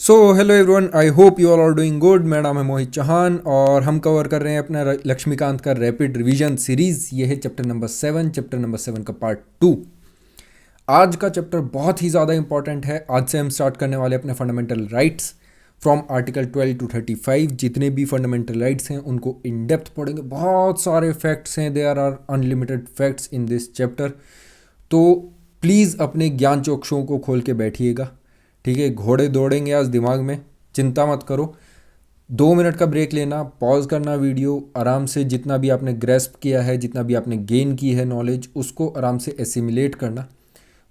So hello everyone, I hope you all are doing good. मेरा नाम है मोहित चौहान और हम कवर कर रहे हैं अपना लक्ष्मीकांत का रैपिड रिवीजन सीरीज। ये है चैप्टर नंबर 7 का पार्ट 2। आज का चैप्टर बहुत ही ज़्यादा इंपॉर्टेंट है। आज से हम स्टार्ट करने वाले अपने fundamental rights from article 12 to 35। जितने भी फंडामेंटल राइट्स हैं उनको इन डेप्थ पढ़ेंगे। बहुत सारे फैक्ट्स हैं, there are unlimited facts in this chapter. तो प्लीज़ अपने ज्ञान चक्षुओं को खोल के बैठिएगा, ठीक है। घोड़े दौड़ेंगे आज दिमाग में, चिंता मत करो। 2 मिनट का ब्रेक लेना, पॉज करना वीडियो, आराम से जितना भी आपने ग्रेस्प किया है, जितना भी आपने गेन की है नॉलेज, उसको आराम से एसिमिलेट करना।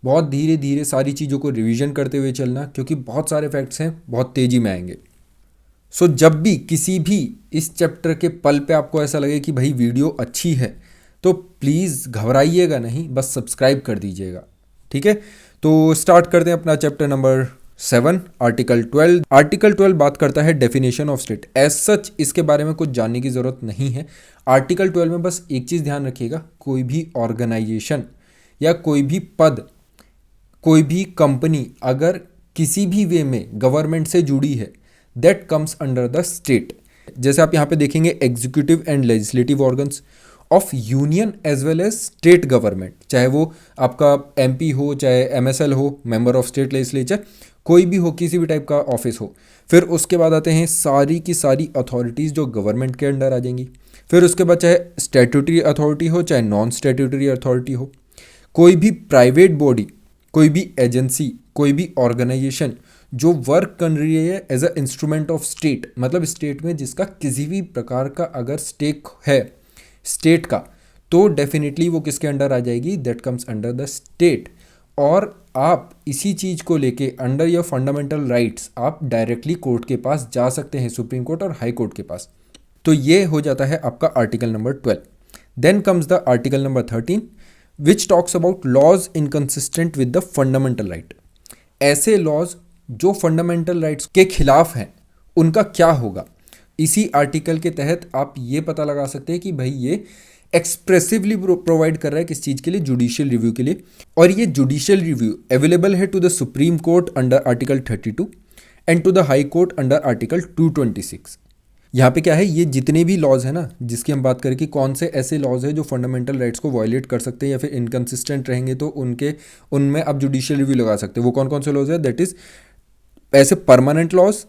बहुत धीरे धीरे सारी चीज़ों को रिवीजन करते हुए चलना, क्योंकि बहुत सारे फैक्ट्स हैं, बहुत तेज़ी में आएंगे। सो जब भी किसी भी इस चैप्टर के पल पे आपको ऐसा लगे कि भाई वीडियो अच्छी है, तो प्लीज़ घबराइएगा नहीं, बस सब्सक्राइब कर दीजिएगा, ठीक है। तो स्टार्ट करते हैं अपना चैप्टर नंबर 7, आर्टिकल 12। आर्टिकल 12 बात करता है definition of state. As such इसके बारे में कुछ जानने की ज़रूरत नहीं है। आर्टिकल 12 में बस एक चीज़ ध्यान रखिएगा, कोई भी ऑर्गेनाइजेशन या कोई भी पद, कोई भी कंपनी अगर किसी भी वे में गवर्नमेंट से जुड़ी है, that comes under the state. जैसे आप यहाँ पे देखेंगे, executive and legislative organs of union as well as state government, चाहे वो आपका एमपी हो, चाहे एमएसएल हो, मेंबर ऑफ स्टेट लेजिस्लेचर, कोई भी हो, किसी भी टाइप का ऑफिस हो। फिर उसके बाद आते हैं सारी की सारी अथॉरिटीज़ जो गवर्नमेंट के अंडर आ जाएंगी। फिर उसके बाद चाहे स्टैट्यूटरी अथॉरिटी हो, चाहे नॉन स्टैट्यूटरी अथॉरिटी हो, कोई भी प्राइवेट बॉडी, कोई भी एजेंसी, कोई भी ऑर्गेनाइजेशन जो वर्क कर रही है as a instrument of state, मतलब स्टेट में जिसका किसी भी प्रकार का अगर स्टेक है स्टेट का, तो डेफिनेटली वो किसके अंडर आ जाएगी, that comes under the state. और आप इसी चीज़ को लेके अंडर योर फंडामेंटल राइट्स आप डायरेक्टली कोर्ट के पास जा सकते हैं, सुप्रीम कोर्ट और हाई कोर्ट के पास। तो ये हो जाता है आपका article number 12। Then comes the article number 13 which talks about laws inconsistent with the fundamental right. ऐसे लॉज जो फंडामेंटल राइट्स के खिलाफ हैं, उनका क्या होगा। इसी आर्टिकल के तहत आप ये पता लगा सकते हैं कि भाई ये एक्सप्रेसिवली प्रोवाइड कर रहा है किस चीज़ के लिए, जुडिशियल रिव्यू के लिए। और ये जुडिशियल रिव्यू अवेलेबल है to the supreme court under article 32 and to the high court under article 226। यहाँ पे क्या है, ये जितने भी लॉज हैं ना, जिसकी हम बात करें कि कौन से ऐसे लॉज हैं जो फंडामेंटल राइट्स को वायलेट कर सकते हैं या फिर इनकन्सिस्टेंट रहेंगे, तो उनमें आप जुडिशियल रिव्यू लगा सकते हैं। वो कौन कौन से लॉज है, दैट इज ऐसे permanent laws,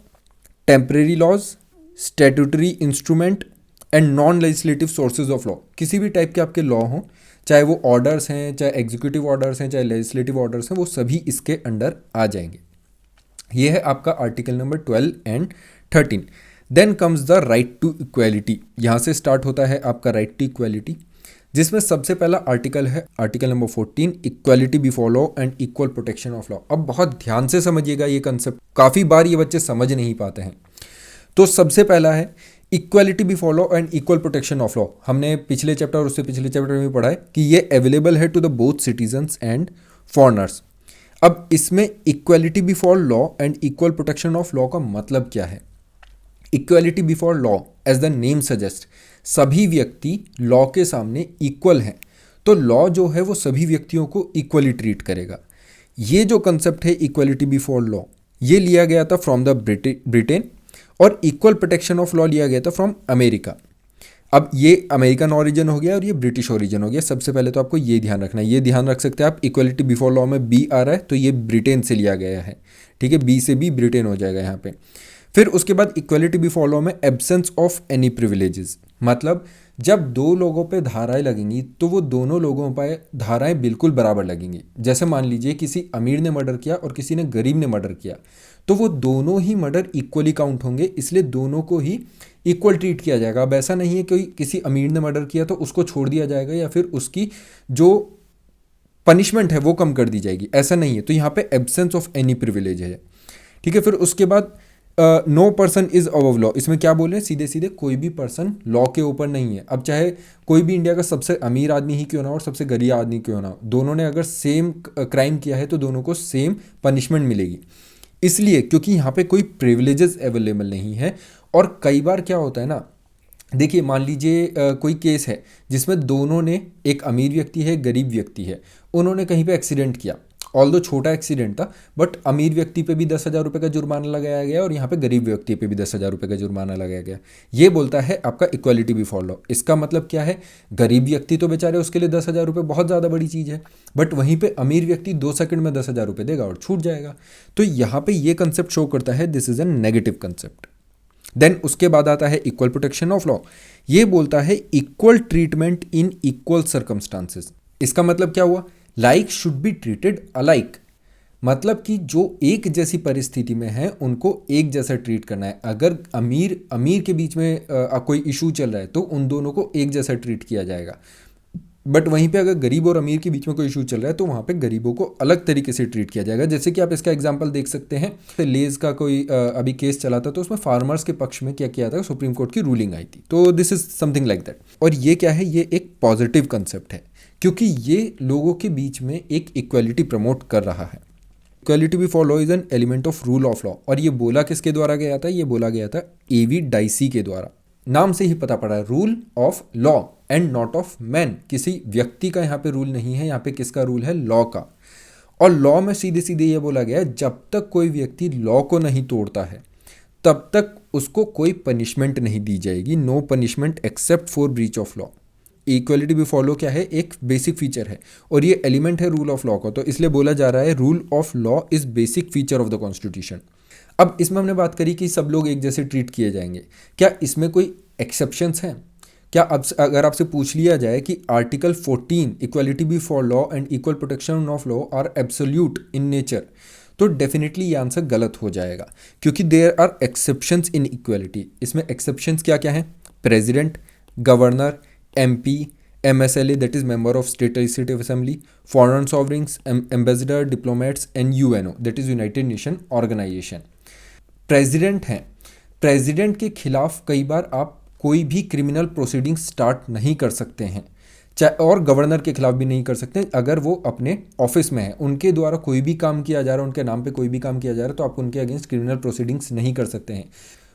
temporary laws, statutory instrument and non legislative sources of law. किसी भी टाइप के आपके लॉ हों, चाहे वो ऑर्डर्स हैं, चाहे एग्जीक्यूटिव ऑर्डर्स हैं, चाहे लेजिस्लेटिव ऑर्डर्स हैं, वो सभी इसके अंडर आ जाएंगे। ये है आपका article number 12 and 13। Then comes the right to equality. यहाँ से स्टार्ट होता है आपका राइट टू इक्वालिटी, जिसमें सबसे पहला आर्टिकल है article number 14, equality before law and equal protection of law. अब बहुत ध्यान से समझिएगा ये कंसेप्ट, काफ़ी बार ये बच्चे समझ नहीं पाते हैं। तो सबसे पहला है equality before law and equal protection of law. हमने पिछले चैप्टर और उससे पिछले चैप्टर में भी पढ़ा है कि ये अवेलेबल है to the both citizens and foreigners. अब इसमें equality before law and equal protection of law का मतलब क्या है। Equality before law as the name suggest, सभी व्यक्ति लॉ के सामने इक्वल हैं, तो लॉ जो है वो सभी व्यक्तियों को इक्वली ट्रीट करेगा। ये जो कंसेप्ट है इक्वालिटी बिफोर लॉ, ये लिया गया था फ्रॉम द ब्रिटेन, और इक्वल प्रोटेक्शन ऑफ लॉ लिया गया था फ्रॉम अमेरिका। अब ये अमेरिकन ओरिजिन हो गया और ये ब्रिटिश ओरिजिन हो गया। सबसे पहले तो आपको ये ध्यान रखना है, ये ध्यान रख सकते हैं आप, इक्वलिटी बिफोर लॉ में बी आ रहा है तो ये ब्रिटेन से लिया गया है, ठीक है। बी से बी ब्रिटेन हो जाएगा यहाँ पे। फिर उसके बाद इक्वलिटी बिफोर लॉ में एब्सेंस ऑफ एनी प्रिविलेजेस, मतलब जब दो लोगों पे धाराएं लगेंगी तो वो दोनों लोगों पे धाराएं बिल्कुल बराबर लगेंगी। जैसे मान लीजिए किसी अमीर ने मर्डर किया और किसी ने गरीब ने मर्डर किया, तो वो दोनों ही मर्डर इक्वली काउंट होंगे, इसलिए दोनों को ही इक्वल ट्रीट किया जाएगा। अब ऐसा नहीं है कि किसी अमीर ने मर्डर किया तो उसको छोड़ दिया जाएगा या फिर उसकी जो पनिशमेंट है वो कम कर दी जाएगी, ऐसा नहीं है। तो यहाँ पे एब्सेंस ऑफ एनी प्रिविलेज है, ठीक है। फिर उसके बाद no person is above law, इसमें क्या बोल रहे हैं, सीधे सीधे कोई भी पर्सन लॉ के ऊपर नहीं है। अब चाहे कोई भी इंडिया का सबसे अमीर आदमी ही क्यों ना हो और सबसे गरीब आदमी क्यों ना हो, दोनों ने अगर सेम क्राइम किया है तो दोनों को सेम पनिशमेंट मिलेगी, इसलिए क्योंकि यहाँ पे कोई प्रिविलेजेस अवेलेबल नहीं है। और कई बार क्या होता है ना, देखिए मान लीजिए कोई केस है जिसमें दोनों ने, एक अमीर व्यक्ति है, गरीब व्यक्ति है, उन्होंने कहीं पे एक्सीडेंट किया ऑल्दो छोटा एक्सीडेंट था, बट अमीर व्यक्ति पे भी 10,000 रुपये का जुर्माना लगाया गया और यहाँ पे गरीब व्यक्ति पे भी 10,000 रुपये का जुर्माना लगाया गया। ये बोलता है आपका इक्वालिटी बिफोर लॉ। इसका मतलब क्या है, गरीब व्यक्ति तो बेचारे उसके लिए 10,000 रुपये बहुत ज़्यादा बड़ी चीज़ है, बट वहीं पे अमीर व्यक्ति 2 सेकंड में 10,000 रुपये देगा और छूट जाएगा। तो यहाँ पे ये कंसेप्ट शो करता है this is a negative concept. Then उसके बाद आता है इक्वल प्रोटेक्शन ऑफ लॉ। ये बोलता है equal treatment in equal circumstances. इसका मतलब क्या हुआ, like should be treated alike, मतलब कि जो एक जैसी परिस्थिति में है उनको एक जैसा ट्रीट करना है। अगर अमीर के बीच में कोई इशू चल रहा है तो उन दोनों को एक जैसा ट्रीट किया जाएगा, बट वहीं पे अगर गरीब और अमीर के बीच में कोई इशू चल रहा है तो वहाँ पे गरीबों को अलग तरीके से ट्रीट किया जाएगा। जैसे कि आप इसका एग्जांपल देख सकते हैं, लेज का कोई अभी केस चला था तो उसमें फार्मर्स के पक्ष में क्या किया था, सुप्रीम कोर्ट की रूलिंग आई थी। तो this is something like that. और ये क्या है, ये एक पॉजिटिव कंसेप्ट है क्योंकि ये लोगों के बीच में एक इक्वालिटी प्रमोट कर रहा है। Equality before law is an element of rule of law. और ये बोला किसके द्वारा गया था, ये बोला गया था एवी डाइसी के द्वारा। नाम से ही पता पड़ा है, rule of law and not of man. किसी व्यक्ति का यहाँ पे रूल नहीं है, यहाँ पे किसका रूल है, लॉ का। और लॉ में सीधे सीधे ये बोला गया है जब तक कोई व्यक्ति लॉ को नहीं तोड़ता है तब तक उसको कोई पनिशमेंट नहीं दी जाएगी, no punishment except for breach of law. Equality before law क्या है, एक बेसिक फीचर है और ये एलिमेंट है रूल ऑफ लॉ का, तो इसलिए बोला जा रहा है rule of law is basic feature of the constitution. अब इसमें हमने बात करी कि सब लोग एक जैसे ट्रीट किए जाएंगे, क्या इसमें कोई एक्सेप्शंस हैं? क्या अब अगर आपसे पूछ लिया जाए कि article 14 equality before law and equal protection of law are absolute in nature, तो डेफिनेटली ये आंसर गलत हो जाएगा क्योंकि there are exceptions in equality. इसमें एक्सेप्शंस क्या क्या हैं, president, governor, MP, MSLA that is member of state legislative assembly, foreign sovereigns, ambassador, diplomats and UNO that is United Nation Organization। President हैं, प्रेसिडेंट के खिलाफ कई बार आप कोई भी क्रिमिनल प्रोसीडिंग स्टार्ट नहीं कर सकते हैं, चाहे और गवर्नर के खिलाफ भी नहीं कर सकते अगर वो अपने ऑफिस में है, उनके द्वारा कोई भी काम किया जा रहा है, उनके नाम पे कोई भी काम किया जा रहा है तो आप उनके अगेंस्ट क्रिमिनल प्रोसीडिंग्स नहीं कर सकते हैं।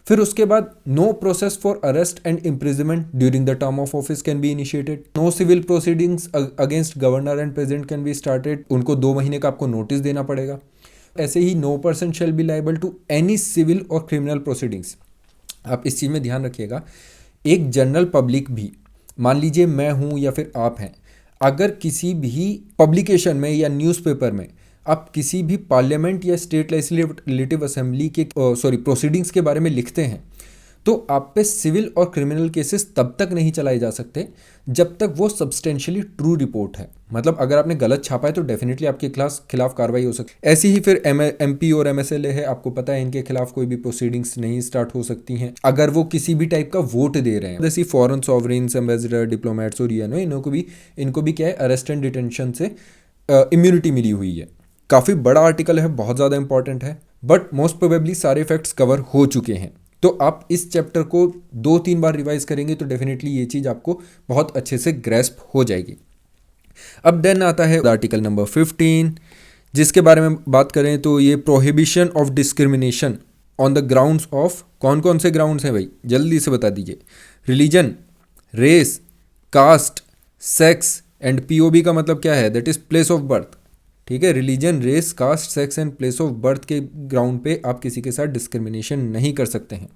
फिर उसके बाद no process for arrest and imprisonment during the term of office can be initiated, no civil proceedings against governor and president can be started, उनको 2 महीने का आपको नोटिस देना पड़ेगा। ऐसे ही no person shall be liable to any civil और criminal proceedings. आप इस चीज़ में ध्यान रखिएगा, एक जनरल पब्लिक भी, मान लीजिए मैं हूँ या फिर आप हैं, अगर किसी भी पब्लिकेशन में या न्यूज़पेपर में आप किसी भी पार्लियामेंट या स्टेट लेजिस्लेटिव असेंबली के प्रोसीडिंग्स के बारे में लिखते हैं तो आप पे सिविल और क्रिमिनल केसेस तब तक नहीं चलाए जा सकते जब तक वो सब्सटेंशियली ट्रू रिपोर्ट है। मतलब अगर आपने गलत छापा है तो डेफिनेटली आपके खिलाफ कार्रवाई हो सकती है। ऐसी ही फिर MP और MSLA है, आपको पता है इनके खिलाफ कोई भी प्रोसीडिंग्स नहीं स्टार्ट हो सकती हैं अगर वो किसी भी टाइप का वोट दे रहे हैं। जैसे फॉरेन सॉवरेन्स, एम्बेसडर, डिप्लोमेट्स और UNO, इनको भी क्या है, अरेस्ट एंड डिटेंशन से इम्यूनिटी मिली हुई है। काफ़ी बड़ा आर्टिकल है, बहुत ज़्यादा इंपॉर्टेंट है, बट मोस्ट प्रोबेबली सारे फैक्ट्स कवर हो चुके हैं। तो आप इस चैप्टर को 2-3 बार रिवाइज करेंगे तो डेफिनेटली ये चीज़ आपको बहुत अच्छे से ग्रेस्प हो जाएगी। अब देन आता है आर्टिकल नंबर 15, जिसके बारे में बात करें तो ये prohibition of discrimination on the grounds of, कौन कौन से ग्राउंड्स हैं भाई, जल्दी से बता दीजिए। Religion, race, caste, sex and POB का मतलब क्या है, that is place of birth. ठीक है, religion, race, caste, sex and place of birth के ग्राउंड पे आप किसी के साथ डिस्क्रिमिनेशन नहीं कर सकते हैं।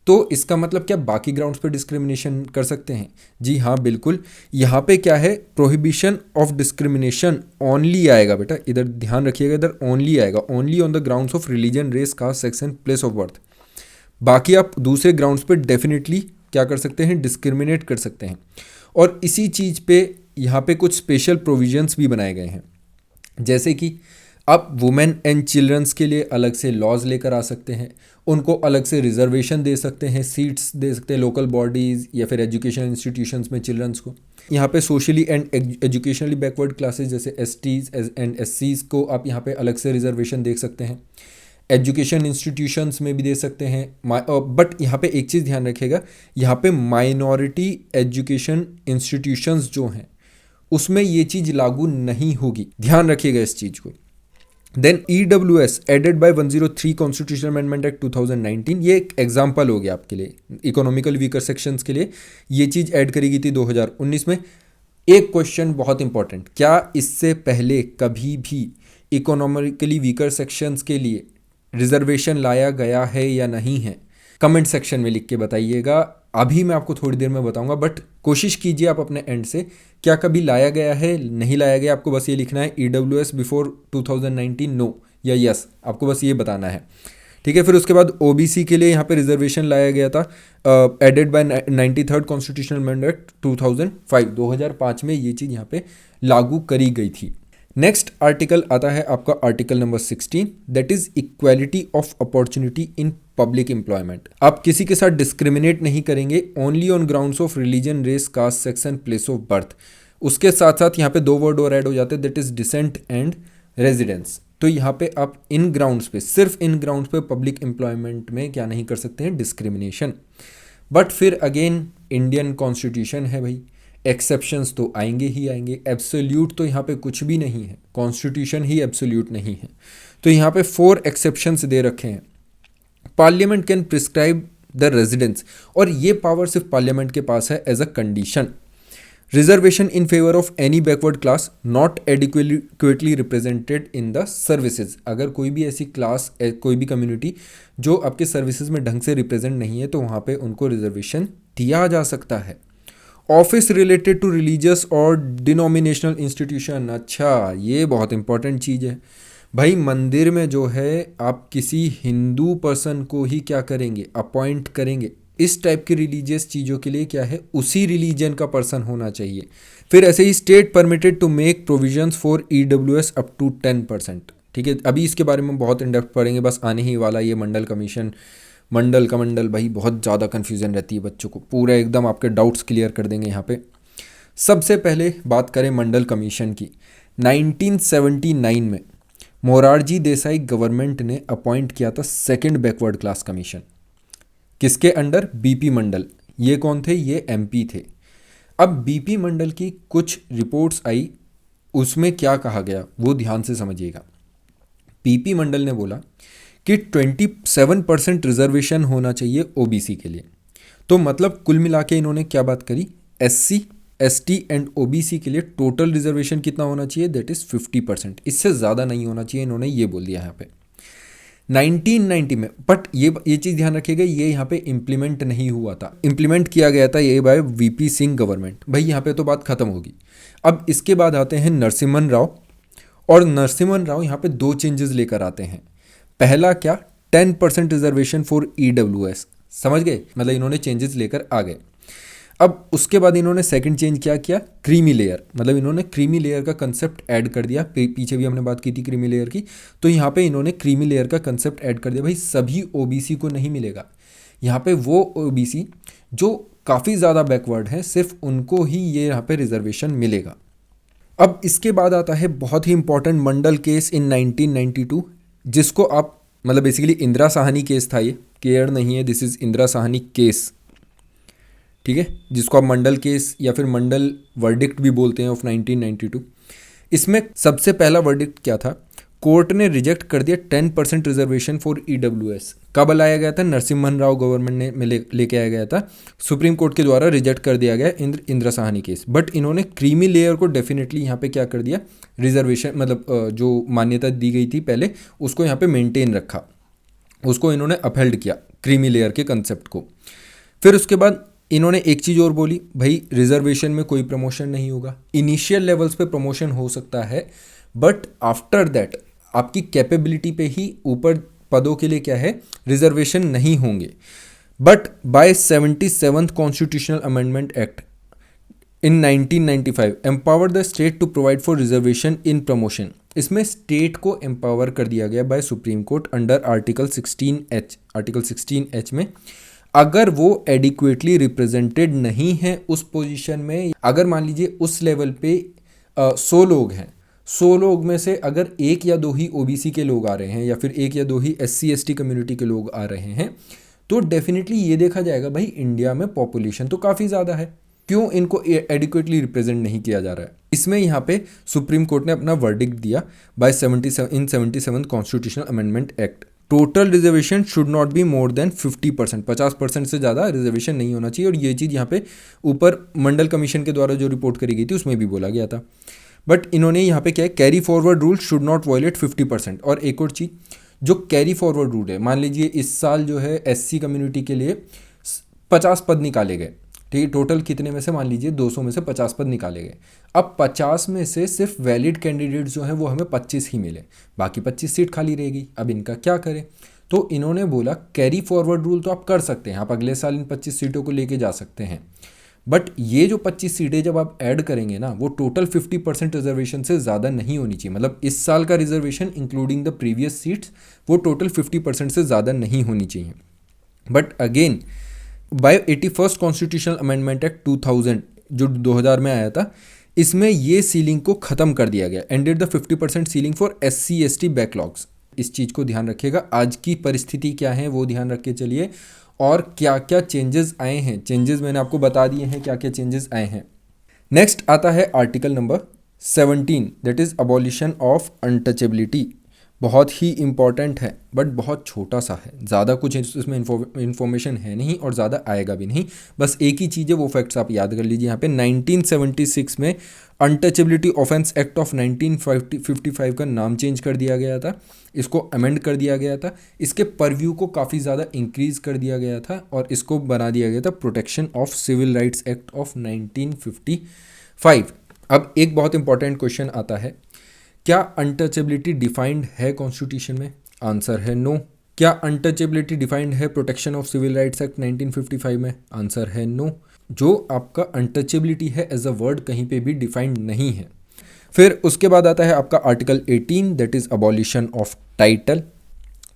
तो इसका मतलब क्या, बाकी ग्राउंड्स पे डिस्क्रिमिनेशन कर सकते हैं? जी हाँ, बिल्कुल। यहाँ पे क्या है, प्रोहिबिशन ऑफ डिस्क्रिमिनेशन ओनली आएगा बेटा, इधर ध्यान रखिएगा, इधर ओनली आएगा, only on the grounds of religion, race, caste, sex and place of birth. बाकी आप दूसरे ग्राउंड्स पे डेफिनेटली क्या कर सकते हैं, डिस्क्रिमिनेट कर सकते हैं। और इसी चीज़ पे यहाँ पे कुछ स्पेशल प्रोविजंस भी बनाए गए हैं, जैसे कि आप वुमेन एंड चिल्ड्रंस के लिए अलग से लॉज लेकर आ सकते हैं, उनको अलग से रिजर्वेशन दे सकते हैं, सीट्स दे सकते हैं लोकल बॉडीज़ या फिर एजुकेशन इंस्टीट्यूशंस में चिल्ड्रंस को। यहाँ पे socially and educationally backward classes जैसे STs एंड SCs को आप यहाँ पे अलग से रिजर्वेशन देख सकते हैं, एजुकेशन इंस्टीट्यूशंस में भी दे सकते हैं। बट यहाँ पे एक चीज़ ध्यान रखिएगा, यहाँ पे माइनॉरिटी एजुकेशन इंस्टीट्यूशंस जो हैं उसमें ये चीज़ लागू नहीं होगी, ध्यान रखिएगा इस चीज़ को। Then EWS added by 103 constitutional amendment act 2019, ये एक एग्जांपल हो गया आपके लिए, इकोनॉमिकल वीकर सेक्शंस के लिए ये चीज़ ऐड करी गई थी 2019 में। एक क्वेश्चन बहुत इंपॉर्टेंट, क्या इससे पहले कभी भी इकोनॉमिकली वीकर सेक्शंस के लिए रिजर्वेशन लाया गया है या नहीं है, कमेंट सेक्शन में लिख के बताइएगा। अभी मैं आपको थोड़ी देर में बताऊंगा, बट कोशिश कीजिए आप अपने एंड से, क्या कभी लाया गया है, नहीं लाया गया, आपको बस ये लिखना है EWS बिफोर 2019 नो या यस, आपको बस ये बताना है, ठीक है। फिर उसके बाद OBC के लिए यहाँ पे रिजर्वेशन लाया गया था, added by 93rd constitutional amendment act 2005 में ये चीज़ यहाँ पे लागू करी गई थी। नेक्स्ट आर्टिकल आता है आपका article number 16, that is equality of opportunity in public employment. आप किसी के साथ डिस्क्रिमिनेट नहीं करेंगे, only on grounds of religion, race, caste, section, place of birth. उसके साथ साथ यहाँ पे 2 वर्ड और ऐड हो जाते हैं, that is descent and residence. तो यहाँ पे आप इन ग्राउंड्स पे, सिर्फ इन ग्राउंड्स पे पब्लिक एम्प्लॉयमेंट में क्या नहीं कर सकते हैं, डिस्क्रिमिनेशन। बट फिर अगेन इंडियन कॉन्स्टिट्यूशन है भाई, एक्सेप्शंस तो आएंगे ही आएंगे, एब्सोल्यूट तो यहाँ पे कुछ भी नहीं है, कॉन्स्टिट्यूशन ही एब्सोल्यूट नहीं है। तो यहाँ पे 4 एक्सेप्शंस दे रखे हैं। Parliament can prescribe the residence, और ये पावर सिर्फ पार्लियामेंट के पास है as a condition. Reservation in favour of any backward class not adequately represented in the services. अगर कोई भी ऐसी क्लास, कोई भी कम्युनिटी जो आपके सर्विसेज में ढंग से रिप्रेजेंट नहीं है, तो वहाँ पे उनको रिजर्वेशन दिया जा सकता है। ऑफिस रिलेटेड टू रिलीजियस और डिनोमिनेशनल इंस्टीट्यूशन, अच्छा ये बहुत इंपॉर्टेंट चीज़ है भाई। मंदिर में जो है आप किसी हिंदू पर्सन को ही क्या करेंगे, अपॉइंट करेंगे। इस टाइप की रिलीजियस चीज़ों के लिए क्या है, उसी रिलीजन का पर्सन होना चाहिए। फिर ऐसे ही state permitted to make provisions for EWS up to 10%, ठीक है। अभी इसके बारे में बहुत इन डेप्थ पढ़ेंगे, बस आने ही वाला ये मंडल कमीशन, मंडल का मंडल भाई, बहुत ज़्यादा कन्फ्यूज़न रहती है बच्चों को, पूरा एकदम आपके डाउट्स क्लियर कर देंगे यहाँ पे। सबसे पहले बात करें मंडल कमीशन की। 1979 में मोरारजी देसाई गवर्नमेंट ने अपॉइंट किया था सेकंड बैकवर्ड क्लास कमीशन, किसके अंडर, BP मंडल। ये कौन थे, ये MP थे। अब BP मंडल की कुछ रिपोर्ट्स आई, उसमें क्या कहा गया वो ध्यान से समझिएगा। BP मंडल ने बोला कि 27% रिजर्वेशन होना चाहिए OBC के लिए। तो मतलब कुल मिला के इन्होंने क्या बात करी, SC, ST एंड OBC के लिए टोटल रिजर्वेशन कितना होना चाहिए, दैट इज 50%, इससे ज़्यादा नहीं होना चाहिए, इन्होंने ये बोल दिया यहाँ पे 1990 में। बट ये चीज़ ध्यान रखिएगा, ये यहाँ पे इम्प्लीमेंट नहीं हुआ था, इम्प्लीमेंट किया गया था ये बाय VP सिंह गवर्नमेंट। भाई यहाँ पे तो बात खत्म होगी। अब इसके बाद आते हैं नरसिम्हन राव, और नरसिम्हन राव यहाँ पे 2 चेंजेस लेकर आते हैं। पहला क्या, 10% रिजर्वेशन फॉर EWS, समझ गए, मतलब इन्होंने चेंजेस लेकर आ गए। अब उसके बाद इन्होंने सेकंड चेंज क्या किया, क्रीमी लेयर, मतलब इन्होंने क्रीमी लेयर का कंसेप्ट ऐड कर दिया। पीछे भी हमने बात की थी क्रीमी लेयर की, तो यहाँ पे इन्होंने क्रीमी लेयर का कंसेप्ट ऐड कर दिया। भाई सभी OBC को नहीं मिलेगा, यहाँ पे वो OBC जो काफ़ी ज़्यादा बैकवर्ड हैं, सिर्फ उनको ही ये यहाँ पे रिजर्वेशन मिलेगा। अब इसके बाद आता है बहुत ही इंपॉर्टेंट मंडल केस इन 1992, जिसको आप, मतलब बेसिकली इंदिरा साहनी केस था, ये केयर नहीं है, this is Indira Sahni case, ठीक है, जिसको आप मंडल केस या फिर मंडल वर्डिक्ट भी बोलते हैं ऑफ 1992। इसमें सबसे पहला वर्डिक्ट क्या था, कोर्ट ने रिजेक्ट कर दिया 10% रिजर्वेशन फॉर EWS। कब लाया गया था, नरसिम्हन राव गवर्नमेंट में लेके आया गया था, सुप्रीम कोर्ट के द्वारा रिजेक्ट कर दिया गया इंदिरा साहनी केस। बट इन्होंने क्रीमी लेयर को डेफिनेटली यहाँ पे क्या कर दिया, रिजर्वेशन, मतलब जो मान्यता दी गई थी पहले, उसको यहाँ पे मेंटेन रखा, उसको इन्होंने अपहेल्ड किया, क्रीमी लेयर के कंसेप्ट को। फिर उसके बाद इन्होंने एक चीज़ और बोली, भाई रिजर्वेशन में कोई प्रमोशन नहीं होगा, इनिशियल लेवल्स पे प्रमोशन हो सकता है, बट आफ्टर दैट आपकी कैपेबिलिटी पे ही ऊपर पदों के लिए क्या है, रिजर्वेशन नहीं होंगे। But by 77th constitutional amendment act in 1995 empower the state to provide for reservation in promotion. इसमें स्टेट को एम्पावर कर दिया गया by supreme court under article 16H में, अगर वो एडिक्वेटली रिप्रेजेंटेड नहीं है उस पोजीशन में, अगर मान लीजिए उस लेवल पे 100 लोग हैं, 100 लोग में से अगर 1 या 2 ही OBC के लोग आ रहे हैं, या फिर 1 या 2 ही SC ST कम्युनिटी के लोग आ रहे हैं, तो डेफिनेटली ये देखा जाएगा भाई इंडिया में पॉपुलेशन तो काफ़ी ज़्यादा है, क्यों इनको एडिक्वेटली रिप्रेजेंट नहीं किया जा रहा है। इसमें यहाँ पे सुप्रीम कोर्ट ने अपना वर्डिक्ट दिया by 77th constitutional amendment act, total reservation should not be more than 50%, 50% से ज़्यादा रिजर्वेशन नहीं होना चाहिए। और ये चीज़ यहाँ पे ऊपर मंडल कमीशन के द्वारा जो रिपोर्ट करी गई थी उसमें भी बोला गया था। बट इन्होंने यहाँ पे क्या है, carry forward rule should not violate 50%। और एक और चीज़, जो कैरी फॉरवर्ड रूल है, मान लीजिए इस साल जो है एससी कम्युनिटी के लिए 50 पद निकाले गए, ठीक है, टोटल कितने में से, मान लीजिए 200 में से 50 पद निकाले गए। अब 50 में से सिर्फ वैलिड कैंडिडेट जो हैं वो हमें 25 ही मिले, बाकी 25 सीट खाली रहेगी। अब इनका क्या करें? तो इन्होंने बोला कैरी फॉरवर्ड रूल तो आप कर सकते हैं, आप अगले साल इन 25 सीटों को लेके जा सकते हैं, बट ये जो 25 सीटें जब आप ऐड करेंगे ना, वो टोटल 50% रिजर्वेशन से ज़्यादा नहीं होनी चाहिए। मतलब इस साल का reservation including the previous seats वो टोटल 50% से ज़्यादा नहीं होनी चाहिए। But again by 81st constitutional amendment act 2000 जो 2000 में आया था, इसमें ये सीलिंग को ख़त्म कर दिया गया, ended the 50% ceiling for SC/ST backlogs. इस चीज़ को ध्यान रखिएगा, आज की परिस्थिति क्या है वो ध्यान रख के चलिए, और क्या क्या चेंजेस आए हैं। चेंजेस मैंने आपको बता दिए हैं क्या क्या चेंजेस आए हैं। नेक्स्ट आता है article number 17, that is abolition of untouchability. बहुत ही इम्पॉर्टेंट है बट बहुत छोटा सा है, ज़्यादा कुछ इसमें इन्फॉर्मेशन है नहीं और ज़्यादा आएगा भी नहीं। बस एक ही चीज़ है, वो फैक्ट्स आप याद कर लीजिए। यहाँ पे 1976 में अनटचेबिलिटी ऑफेंस एक्ट ऑफ 1955 का नाम चेंज कर दिया गया था, इसको अमेंड कर दिया गया था, इसके परव्यू को काफ़ी ज़्यादा इंक्रीज़ कर दिया गया था और इसको बना दिया गया था protection of civil rights act of 1955। अब एक बहुत इंपॉर्टेंट क्वेश्चन आता है, क्या अनटचेबिलिटी डिफाइंड है कॉन्स्टिट्यूशन में? आंसर है नो। क्या अनटचेबिलिटी डिफाइंड है protection of civil rights act 1955 में? आंसर है नो। जो आपका अनटचेबिलिटी है एज अ वर्ड कहीं पे भी डिफाइंड नहीं है। फिर उसके बाद आता है आपका article 18, that is abolition of title.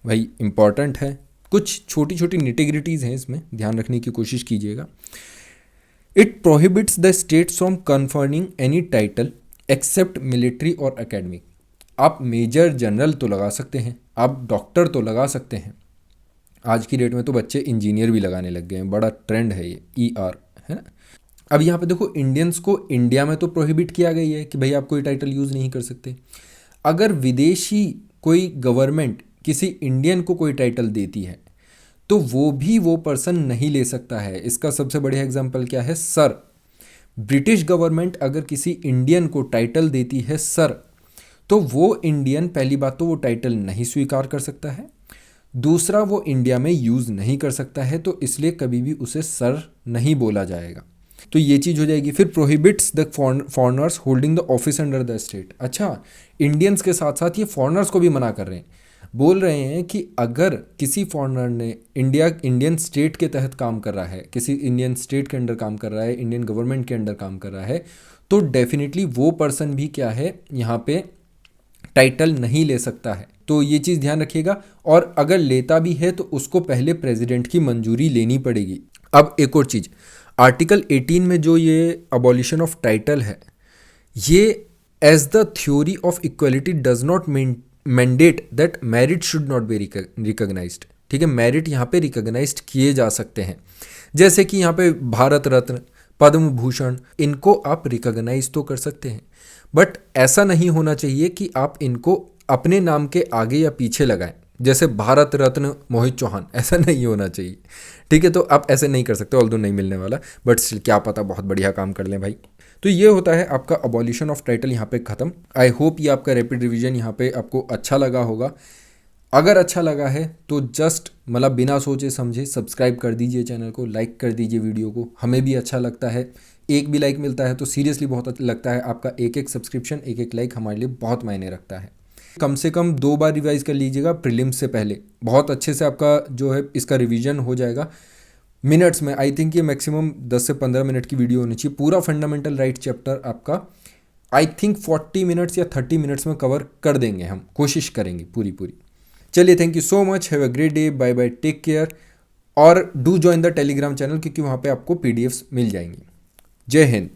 भाई इंपॉर्टेंट है, कुछ छोटी छोटी निटिग्रिटीज़ हैं इसमें, ध्यान रखने की कोशिश कीजिएगा। It prohibits the states from conferring any title except military और एकेडमिक। आप मेजर जनरल तो लगा सकते हैं, आप डॉक्टर तो लगा सकते हैं, आज की डेट में तो बच्चे इंजीनियर भी लगाने लग गए हैं, बड़ा ट्रेंड है ये ER, है ना। अब यहाँ पे देखो, इंडियंस को इंडिया में तो प्रोहिबिट किया गई है कि भाई आप कोई टाइटल यूज़ नहीं कर सकते। अगर विदेशी कोई गवर्नमेंट किसी इंडियन को कोई टाइटल देती है तो वो पर्सन नहीं ले सकता है। इसका सबसे बढ़िया एग्जाम्पल क्या है? सर। ब्रिटिश गवर्नमेंट अगर किसी इंडियन को टाइटल देती है सर, तो वो इंडियन पहली बात तो वो टाइटल नहीं स्वीकार कर सकता है, दूसरा वो इंडिया में यूज़ नहीं कर सकता है, तो इसलिए कभी भी उसे सर नहीं बोला जाएगा। तो ये चीज़ हो जाएगी। फिर prohibits the foreigners holding the office under the state. अच्छा, इंडियंस के साथ साथ ये फॉरेनर्स को भी मना कर रहे हैं, बोल रहे हैं कि अगर किसी फॉरेनर ने इंडियन स्टेट के तहत काम कर रहा है, किसी इंडियन स्टेट के अंडर काम कर रहा है, इंडियन गवर्नमेंट के अंडर काम कर रहा है, तो डेफिनेटली वो पर्सन भी क्या है, यहाँ पे टाइटल नहीं ले सकता है। तो ये चीज़ ध्यान रखिएगा। और अगर लेता भी है तो उसको पहले प्रेसिडेंट की मंजूरी लेनी पड़ेगी। अब एक और चीज़, आर्टिकल 18 में जो ये अबॉलिशन ऑफ टाइटल है, ये as the theory of equality does not mandate that merit should not be recognised. ठीक है, मेरिट यहाँ पे रिकॉग्नाइज्ड किए जा सकते हैं, जैसे कि यहाँ पे भारत रत्न, पद्म भूषण, इनको आप रिकॉग्नाइज तो कर सकते हैं, बट ऐसा नहीं होना चाहिए कि आप इनको अपने नाम के आगे या पीछे लगाएं, जैसे भारत रत्न मोहित चौहान, ऐसा नहीं होना चाहिए। ठीक है, तो आप ऐसे नहीं कर सकते, ऑल्दो नहीं मिलने वाला, बट स्टिल क्या पता बहुत बढ़िया काम कर लें भाई। तो ये होता है आपका अबॉलिशन ऑफ टाइटल यहाँ पे ख़त्म। आई होप ये आपका रैपिड रिवीजन यहाँ पे आपको अच्छा लगा होगा। अगर अच्छा लगा है तो जस्ट मतलब बिना सोचे समझे सब्सक्राइब कर दीजिए चैनल को, लाइक कर दीजिए वीडियो को, हमें भी अच्छा लगता है। एक भी लाइक मिलता है तो सीरियसली बहुत अच्छा लगता है। आपका एक एक सब्सक्रिप्शन, एक एक लाइक हमारे लिए बहुत मायने रखता है। कम से कम 2 बार रिवाइज़ कर लीजिएगा प्रीलिम्स से पहले, बहुत अच्छे से आपका जो है इसका रिवीजन हो जाएगा मिनट्स में। आई थिंक ये मैक्सिमम 10 से 15 मिनट की वीडियो होनी चाहिए। पूरा फंडामेंटल राइट चैप्टर आपका आई थिंक 40 मिनट्स या 30 मिनट्स में कवर कर देंगे, हम कोशिश करेंगे पूरी। चलिए, thank you so much, have a great day, bye bye, take care. और do join the Telegram channel, क्योंकि वहाँ पे आपको PDFs मिल जाएंगी। जय हिंद।